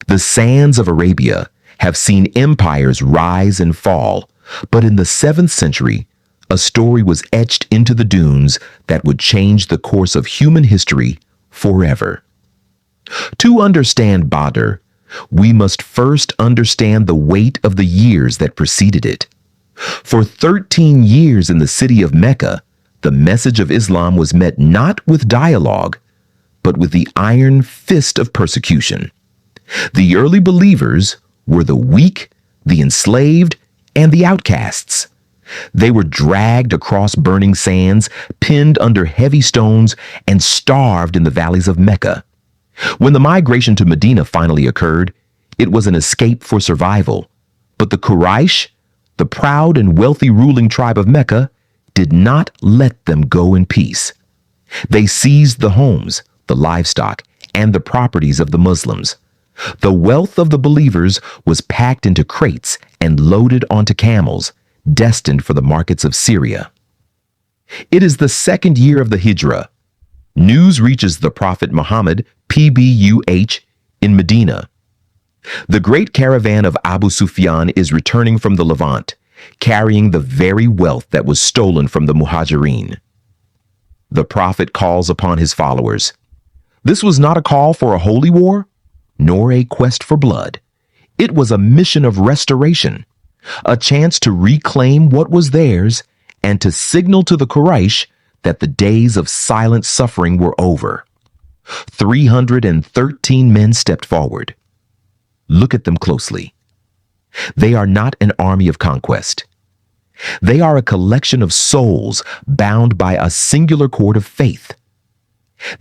The sands of Arabia have seen empires rise and fall, but in the 7th century, a story was etched into the dunes that would change the course of human history forever. To understand Badr, we must first understand the weight of the years that preceded it. For 13 years in the city of Mecca, the message of Islam was met not with dialogue, but with the iron fist of persecution. The early believers were the weak, the enslaved, and the outcasts. They were dragged across burning sands, pinned under heavy stones, and starved in the valleys of Mecca. When the migration to Medina finally occurred, it was an escape for survival. But the Quraysh, the proud and wealthy ruling tribe of Mecca, did not let them go in peace. They seized the homes, the livestock, and the properties of the Muslims. The wealth of the believers was packed into crates and loaded onto camels, destined for the markets of Syria. It is the 2nd year of the Hijrah. News reaches the Prophet Muhammad, PBUH, in Medina. The great caravan of Abu Sufyan is returning from the Levant, carrying the very wealth that was stolen from the Muhajirin. The Prophet calls upon his followers. This was not a call for a holy war, nor a quest for blood. It was a mission of restoration, a chance to reclaim what was theirs and to signal to the Quraysh that the days of silent suffering were over. 313 men stepped forward. Look at them closely. They are not an army of conquest. They are a collection of souls bound by a singular cord of faith.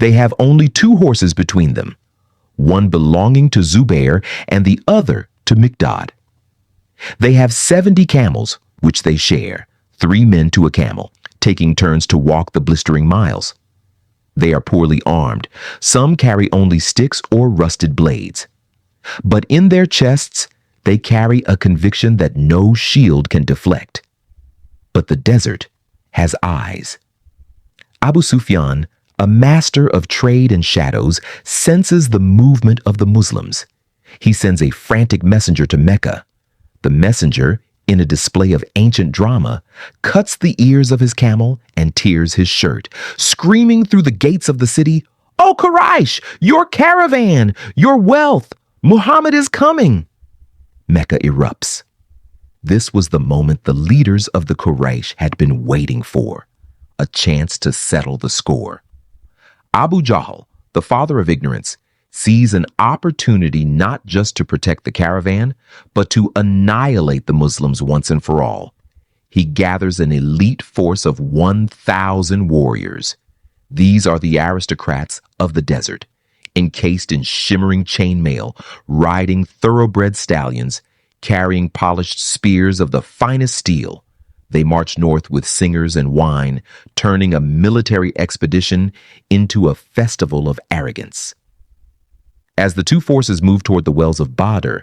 They have only 2 horses between them, one belonging to Zubair and the other to Miqdad. They have 70 camels, which they share, 3 men to a camel, taking turns to walk the blistering miles. They are poorly armed. Some carry only sticks or rusted blades. But in their chests, they carry a conviction that no shield can deflect. But the desert has eyes. Abu Sufyan, a master of trade and shadows, senses the movement of the Muslims. He sends a frantic messenger to Mecca. The messenger, in a display of ancient drama, cuts the ears of his camel and tears his shirt, screaming through the gates of the city, "O Quraysh, your caravan, your wealth, Muhammad is coming!" Mecca erupts. This was the moment the leaders of the Quraysh had been waiting for, a chance to settle the score. Abu Jahl, the father of ignorance, sees an opportunity not just to protect the caravan, but to annihilate the Muslims once and for all. He gathers an elite force of 1,000 warriors. These are the aristocrats of the desert, encased in shimmering chainmail, riding thoroughbred stallions, carrying polished spears of the finest steel. They march north with singers and wine, turning a military expedition into a festival of arrogance. As the 2 forces move toward the wells of Badr,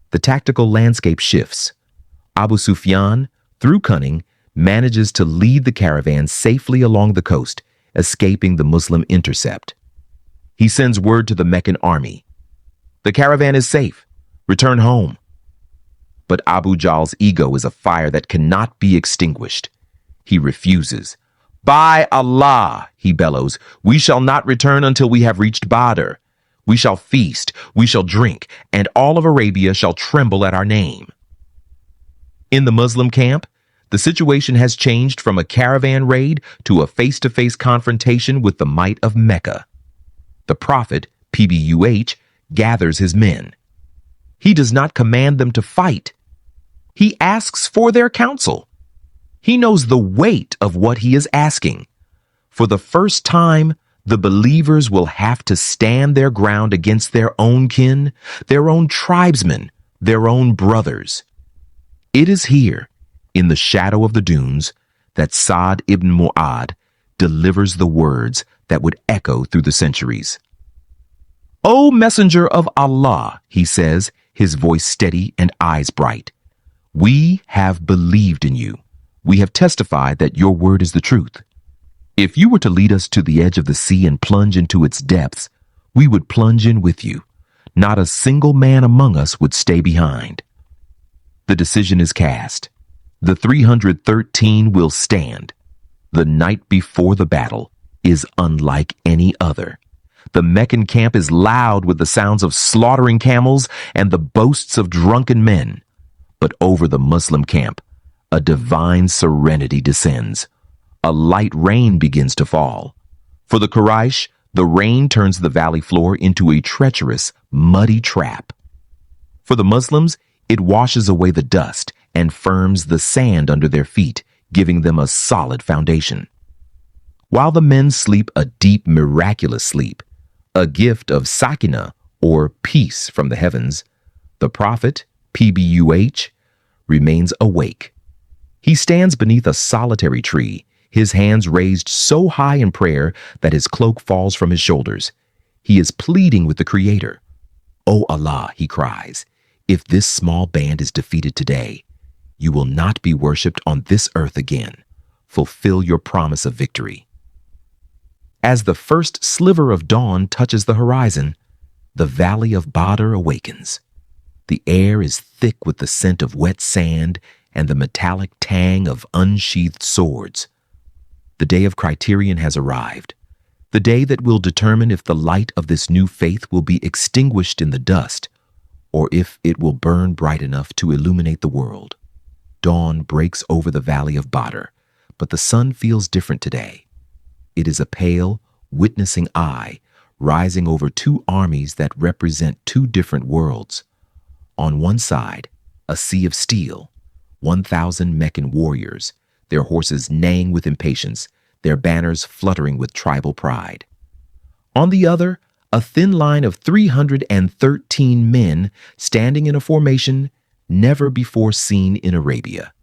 the tactical landscape shifts. Abu Sufyan, through cunning, manages to lead the caravan safely along the coast, escaping the Muslim intercept. He sends word to the Meccan army. The caravan is safe. Return home. But Abu Jahl's ego is a fire that cannot be extinguished. He refuses. "By Allah," he bellows, "we shall not return until we have reached Badr. We shall feast, we shall drink, and all of Arabia shall tremble at our name." In the Muslim camp, the situation has changed from a caravan raid to a face-to-face confrontation with the might of Mecca. The Prophet, PBUH, gathers his men. He does not command them to fight. He asks for their counsel. He knows the weight of what he is asking. For the first time, the believers will have to stand their ground against their own kin, their own tribesmen, their own brothers. It is here, in the shadow of the dunes, that Sa'd ibn Mu'adh delivers the words that would echo through the centuries. "O Messenger of Allah," he says, his voice steady and eyes bright, "we have believed in you. We have testified that your word is the truth. If you were to lead us to the edge of the sea and plunge into its depths, we would plunge in with you. Not a single man among us would stay behind. The decision is cast. The 313 will stand. The night before the battle is unlike any other. The Meccan camp is loud with the sounds of slaughtering camels and the boasts of drunken men. But over the Muslim camp, a divine serenity descends. A light rain begins to fall. For the Quraysh, the rain turns the valley floor into a treacherous, muddy trap. For the Muslims, it washes away the dust and firms the sand under their feet, giving them a solid foundation. While the men sleep a deep, miraculous sleep, a gift of sakina, or peace from the heavens, the Prophet, PBUH, remains awake. He stands beneath a solitary tree, his hands raised so high in prayer that his cloak falls from his shoulders. He is pleading with the Creator. "O Allah," he cries, "if this small band is defeated today, you will not be worshipped on this earth again. Fulfill your promise of victory." As the first sliver of dawn touches the horizon, the valley of Badr awakens. The air is thick with the scent of wet sand and the metallic tang of unsheathed swords. The day of criterion has arrived, the day that will determine if the light of this new faith will be extinguished in the dust, or if it will burn bright enough to illuminate the world. Dawn breaks over the valley of Badr, but the sun feels different today. It is a pale, witnessing eye rising over two armies that represent two different worlds. On one side, a sea of steel, 1,000 Meccan warriors, their horses neighing with impatience, their banners fluttering with tribal pride. On the other, a thin line of 313 men standing in a formation never before seen in Arabia.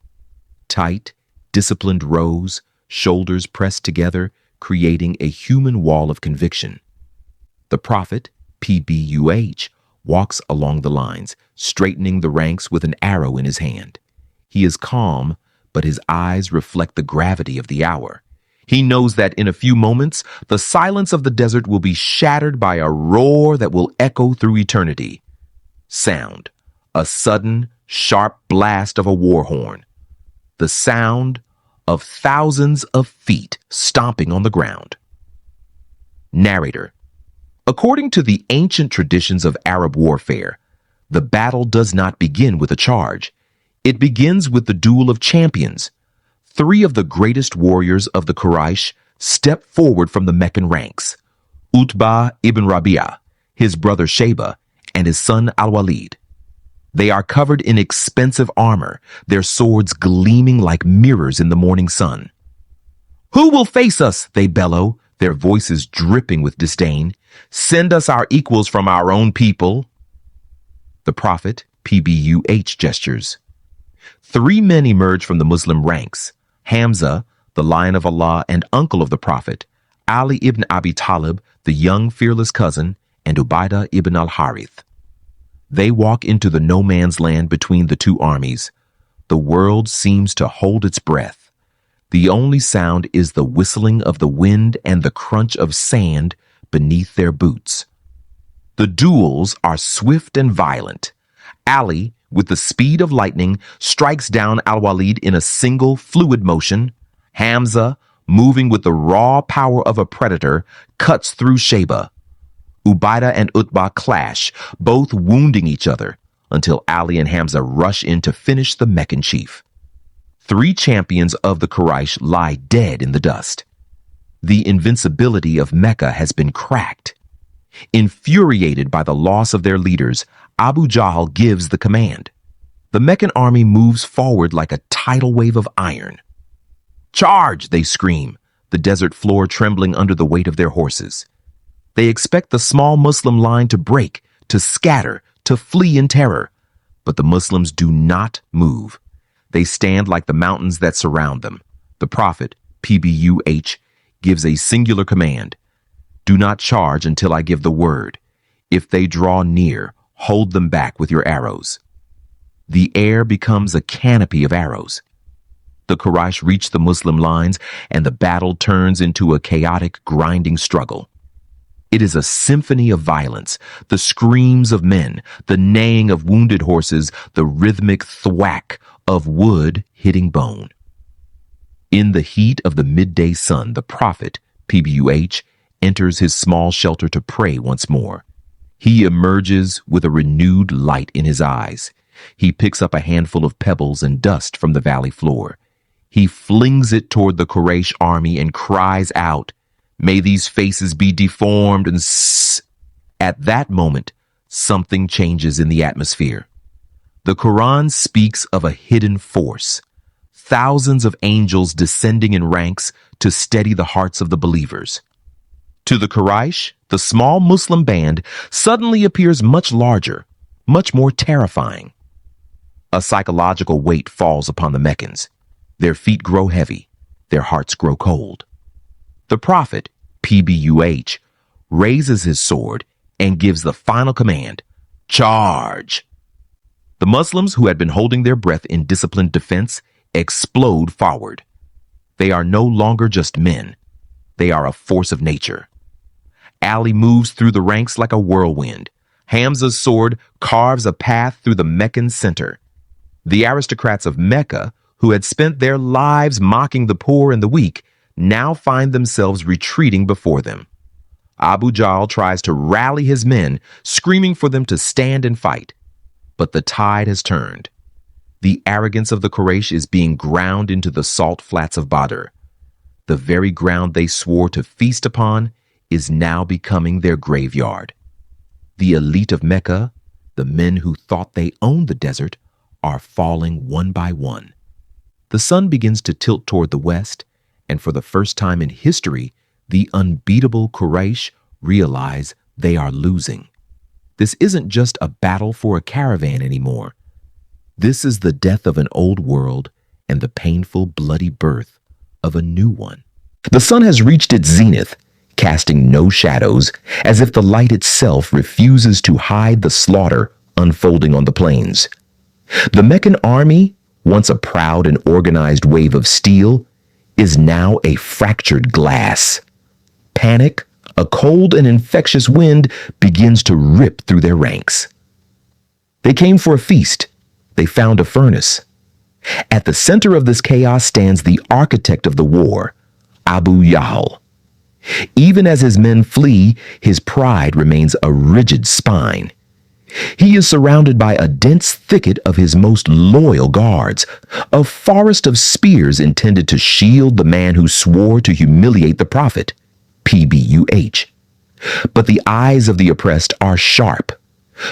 Tight, disciplined rows, shoulders pressed together, creating a human wall of conviction. The Prophet, PBUH, walks along the lines, straightening the ranks with an arrow in his hand. He is calm, but his eyes reflect the gravity of the hour. He knows that in a few moments, the silence of the desert will be shattered by a roar that will echo through eternity. Sound, a sudden, sharp blast of a war horn. The sound of thousands of feet stomping on the ground. Narrator: according to the ancient traditions of Arab warfare, the battle does not begin with a charge. It begins with the duel of champions. Three of the greatest warriors of the Quraysh step forward from the Meccan ranks: Utbah ibn Rabi'ah, his brother Shayba, and his son Al-Walid. They are covered in expensive armor, their swords gleaming like mirrors in the morning sun. "Who will face us?" they bellow, their voices dripping with disdain. "Send us our equals from our own people." The Prophet, PBUH, gestures. Three men emerge from the Muslim ranks: Hamza, the Lion of Allah and uncle of the Prophet, Ali ibn Abi Talib, the young fearless cousin, and Ubaidah ibn al-Harith. They walk into the no man's land between the two armies. The world seems to hold its breath. The only sound is the whistling of the wind and the crunch of sand beneath their boots. The duels are swift and violent. Ali, with the speed of lightning, strikes down Al-Walid in a single fluid motion. Hamza, moving with the raw power of a predator, cuts through Shayba. Ubaidah and Utbah clash, both wounding each other, until Ali and Hamza rush in to finish the Meccan chief. Three champions of the Quraysh lie dead in the dust. The invincibility of Mecca has been cracked. Infuriated by the loss of their leaders, Abu Jahl gives the command. The Meccan army moves forward like a tidal wave of iron. "Charge!" they scream, the desert floor trembling under the weight of their horses. They expect the small Muslim line to break, to scatter, to flee in terror. But the Muslims do not move. They stand like the mountains that surround them. The Prophet, PBUH, gives a singular command: "Do not charge until I give the word. If they draw near, hold them back with your arrows." The air becomes a canopy of arrows. The Quraysh reach the Muslim lines, and the battle turns into a chaotic, grinding struggle. It is a symphony of violence, the screams of men, the neighing of wounded horses, the rhythmic thwack of wood hitting bone. In the heat of the midday sun, the prophet, PBUH, enters his small shelter to pray once more. He emerges with a renewed light in his eyes. He picks up a handful of pebbles and dust from the valley floor. He flings it toward the Quraysh army and cries out, "May these faces be deformed and At that moment, something changes in the atmosphere. The Quran speaks of a hidden force, thousands of angels descending in ranks to steady the hearts of the believers. To the Quraysh, the small Muslim band suddenly appears much larger, much more terrifying. A psychological weight falls upon the Meccans. Their feet grow heavy, their hearts grow cold. The prophet, PBUH, raises his sword and gives the final command, "Charge!" The Muslims, who had been holding their breath in disciplined defense, explode forward. They are no longer just men. They are a force of nature. Ali moves through the ranks like a whirlwind. Hamza's sword carves a path through the Meccan center. The aristocrats of Mecca, who had spent their lives mocking the poor and the weak, now find themselves retreating before them. Abu Jahl tries to rally his men, screaming for them to stand and fight. But the tide has turned. The arrogance of the Quraysh is being ground into the salt flats of Badr. The very ground they swore to feast upon is now becoming their graveyard. The elite of Mecca, the men who thought they owned the desert, are falling one by one. The sun begins to tilt toward the west, and for the first time in history, the unbeatable Quraysh realize they are losing. This isn't just a battle for a caravan anymore. This is the death of an old world and the painful, bloody birth of a new one. The sun has reached its zenith, casting no shadows, as if the light itself refuses to hide the slaughter unfolding on the plains. The Meccan army, once a proud and organized wave of steel, is now a fractured glass. Panic, a cold and infectious wind, begins to rip through their ranks. They came for a feast. They found a furnace. At the center of this chaos stands the architect of the war, Abu Jahl. Even as his men flee, his pride remains a rigid spine. He is surrounded by a dense thicket of his most loyal guards, a forest of spears intended to shield the man who swore to humiliate the prophet, PBUH. But the eyes of the oppressed are sharp.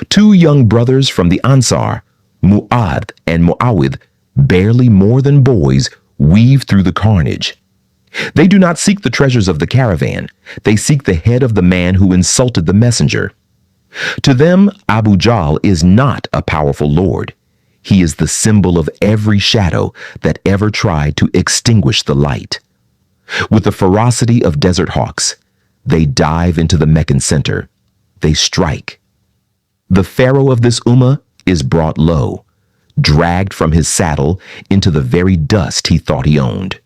Two young brothers from the Ansar, Mu'adh and Mu'awidh, barely more than boys, weave through the carnage. They do not seek the treasures of the caravan. They seek the head of the man who insulted the messenger. To them, Abu Jahl is not a powerful lord. He is the symbol of every shadow that ever tried to extinguish the light. With the ferocity of desert hawks, they dive into the Meccan center. They strike. The pharaoh of this ummah is brought low, dragged from his saddle into the very dust he thought he owned.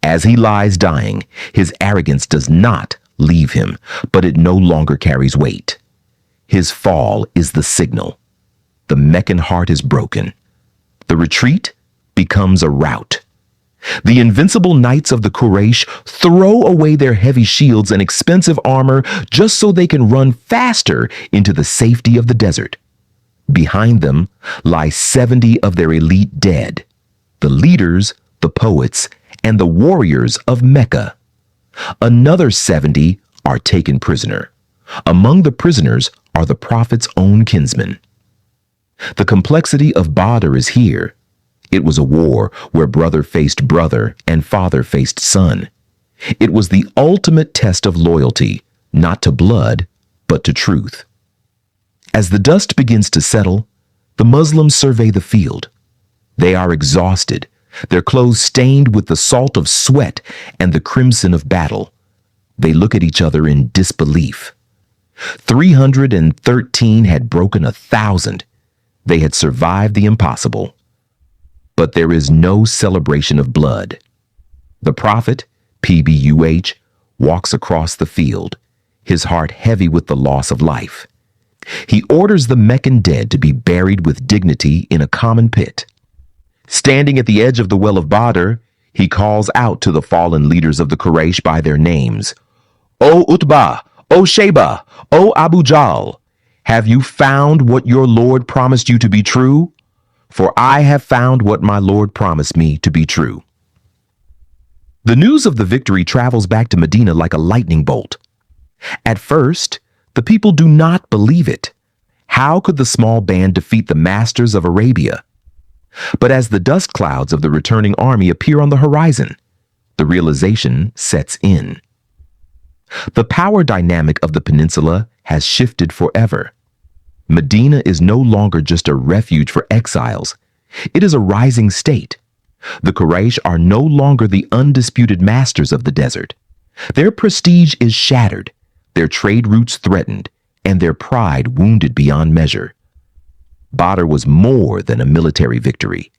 As he lies dying, his arrogance does not leave him, but it no longer carries weight. His fall is the signal. The Meccan heart is broken. The retreat becomes a rout. The invincible knights of the Quraysh throw away their heavy shields and expensive armor just so they can run faster into the safety of the desert. Behind them lie 70 of their elite dead, the leaders, the poets, and the warriors of Mecca. Another 70 are taken prisoner. Among the prisoners are the prophet's own kinsmen. The complexity of Badr is here. It was a war where brother faced brother and father faced son. It was the ultimate test of loyalty, not to blood, but to truth. As the dust begins to settle, the Muslims survey the field. They are exhausted, their clothes stained with the salt of sweat and the crimson of battle. They look at each other in disbelief. 313 had broken 1,000. They had survived the impossible. But there is no celebration of blood. The prophet, PBUH, walks across the field. his heart heavy with the loss of life. He orders the Meccan dead to be buried with dignity in a common pit. Standing at the edge of the well of Badr, he calls out to the fallen leaders of the Quraysh by their names. O Utbah, O Shayba, O Abu Jahl, have you found what your Lord promised you to be true? For I have found what my Lord promised me to be true. The news of the victory travels back to Medina like a lightning bolt. At first, the people do not believe it. How could the small band defeat the masters of Arabia? But as the dust clouds of the returning army appear on the horizon, the realization sets in. The power dynamic of the peninsula has shifted forever. Medina is no longer just a refuge for exiles. It is a rising state. The Quraysh are no longer the undisputed masters of the desert. Their prestige is shattered, their trade routes threatened, and their pride wounded beyond measure. Badr was more than a military victory.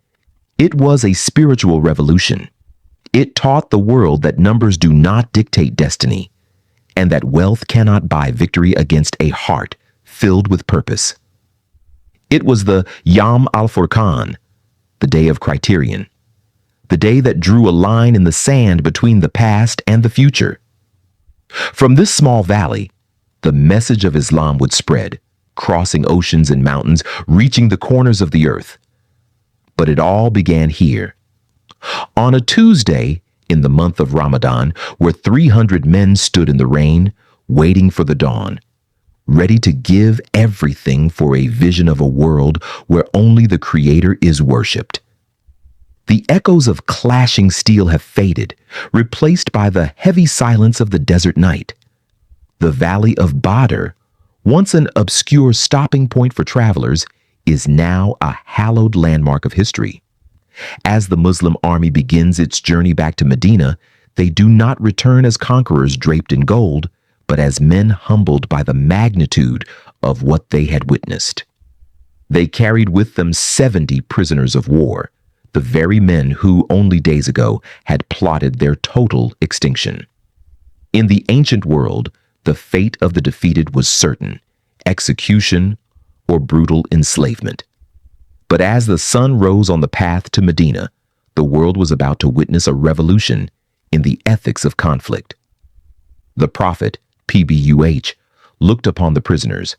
It was a spiritual revolution. It taught the world that numbers do not dictate destiny, and that wealth cannot buy victory against a heart filled with purpose. It was the Yawm al-Furqan, the day of criterion, the day that drew a line in the sand between the past and the future. From this small valley, the message of Islam would spread, crossing oceans and mountains, reaching the corners of the earth. But it all began here. On a Tuesday in the month of Ramadan, where 300 men stood in the rain, waiting for the dawn, ready to give everything for a vision of a world where only the Creator is worshipped. The echoes of clashing steel have faded, replaced by the heavy silence of the desert night. The valley of Badr, once an obscure stopping point for travelers, is now a hallowed landmark of history. As the Muslim army begins its journey back to Medina, they do not return as conquerors draped in gold, but as men humbled by the magnitude of what they had witnessed. They carried with them 70 prisoners of war, the very men who only days ago had plotted their total extinction. In the ancient world, the fate of the defeated was certain: execution or brutal enslavement. But as the sun rose on the path to Medina, the world was about to witness a revolution in the ethics of conflict. The Prophet, PBUH, looked upon the prisoners,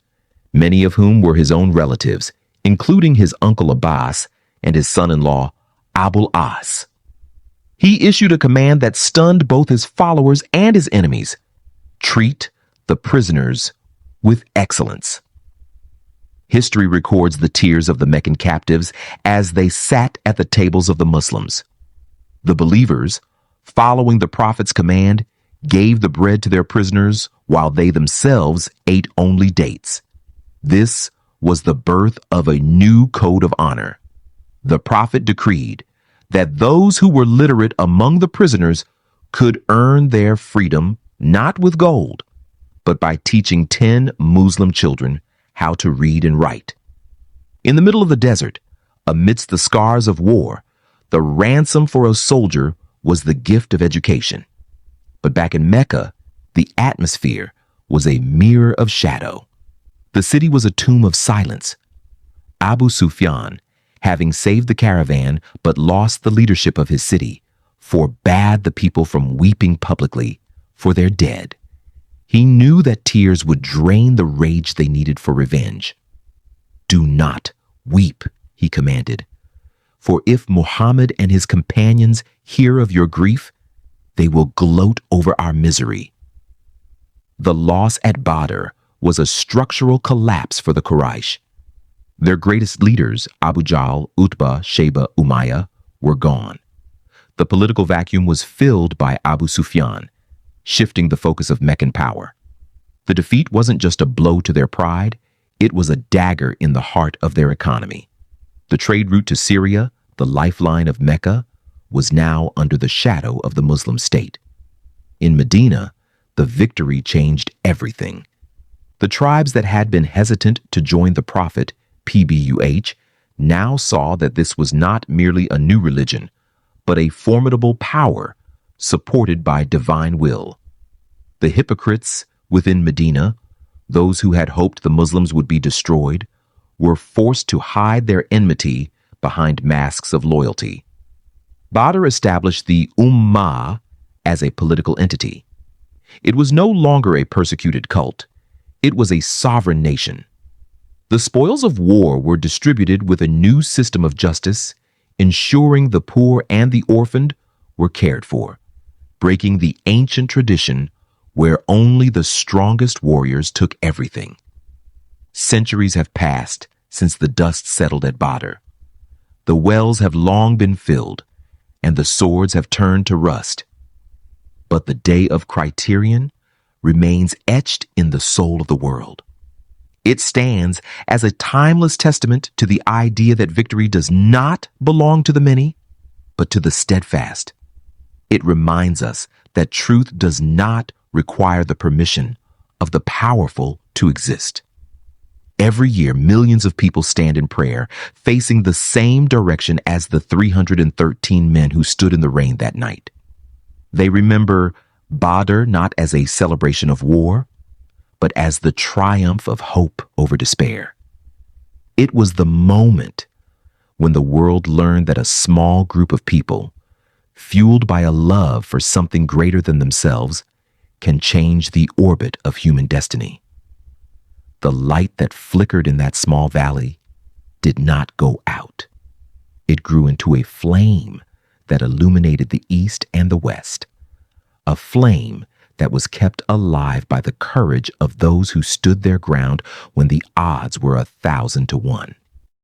many of whom were his own relatives, including his uncle Abbas and his son-in-law Abul As. He issued a command that stunned both his followers and his enemies: treat the prisoners with excellence. History records the tears of the Meccan captives as they sat at the tables of the Muslims. The believers, following the Prophet's command, gave the bread to their prisoners while they themselves ate only dates. This was the birth of a new code of honor. The Prophet decreed that those who were literate among the prisoners could earn their freedom not with gold, but by teaching 10 Muslim children how to read and write. In the middle of the desert, amidst the scars of war, the ransom for a soldier was the gift of education. But back in Mecca, the atmosphere was a mirror of shadow. The city was a tomb of silence. Abu Sufyan, having saved the caravan but lost the leadership of his city, forbade the people from weeping publicly for their dead. He knew that tears would drain the rage they needed for revenge. "Do not weep," he commanded, "for if Muhammad and his companions hear of your grief, they will gloat over our misery." The loss at Badr was a structural collapse for the Quraysh. Their greatest leaders, Abu Jahl, Utbah, Shayba, Umayyah, were gone. The political vacuum was filled by Abu Sufyan, shifting the focus of Meccan power. The defeat wasn't just a blow to their pride, it was a dagger in the heart of their economy. The trade route to Syria, the lifeline of Mecca, was now under the shadow of the Muslim state. In Medina, the victory changed everything. The tribes that had been hesitant to join the Prophet, PBUH, now saw that this was not merely a new religion, but a formidable power supported by divine will. The hypocrites Within Medina, those who had hoped the Muslims would be destroyed were forced to hide their enmity behind masks of loyalty. Badr established the Ummah as a political entity. It was no longer a persecuted cult. It was a sovereign nation. The spoils of war were distributed with a new system of justice, ensuring the poor and the orphaned were cared for, breaking the ancient tradition where only the strongest warriors took everything. Centuries have passed since the dust settled at Badr. The wells have long been filled, and the swords have turned to rust. But the day of Criterion remains etched in the soul of the world. It stands as a timeless testament to the idea that victory does not belong to the many, but to the steadfast. It reminds us that truth does not require the permission of the powerful to exist. Every year, millions of people stand in prayer, facing the same direction as the 313 men who stood in the rain that night. They remember Badr not as a celebration of war, but as the triumph of hope over despair. It was the moment when the world learned that a small group of people, fueled by a love for something greater than themselves, can change the orbit of human destiny. The light that flickered in that small valley did not go out. It grew into a flame that illuminated the east and the west, a flame that was kept alive by the courage of those who stood their ground when the odds were 1,000 to 1.